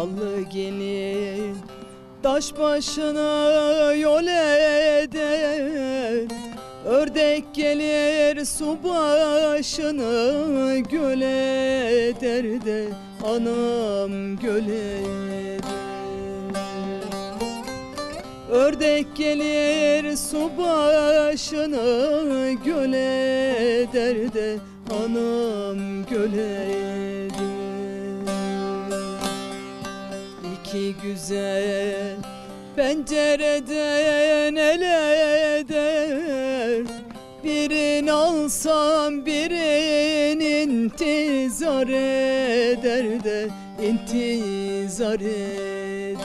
Allı gelin taş başına yol eder, ördek gelir su başını göl eder de anam göl eder. Ördek gelir su başını göl eder de anam göl eder. İki güzel pencereden el eder, birini alsam birinin intizar eder de intizar eder.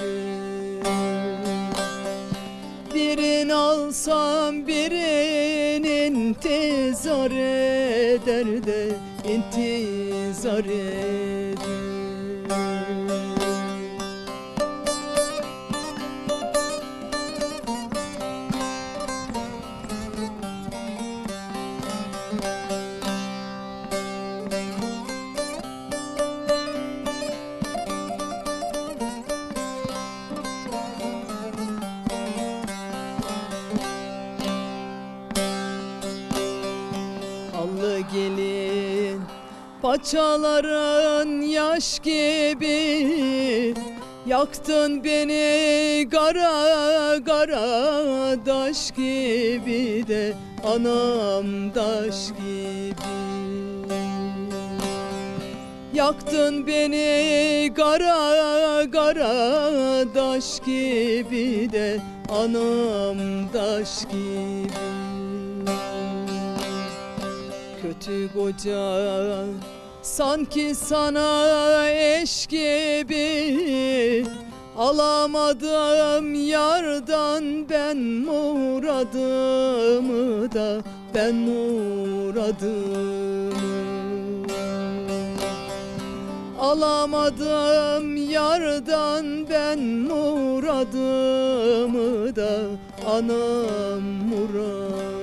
Birini alsam birinin intizar eder de intizar eder. Allı gelin paçaların yaş gibi, yaktın beni kara kara taş gibi de anam taş gibi. Yaktın beni kara kara taş gibi de anam taş gibi. Kötü koca sanki sana eş gibi, alamadım yardan ben muradımı da ben muradımı. Alamadım yardan ben muradımı da anam muradım.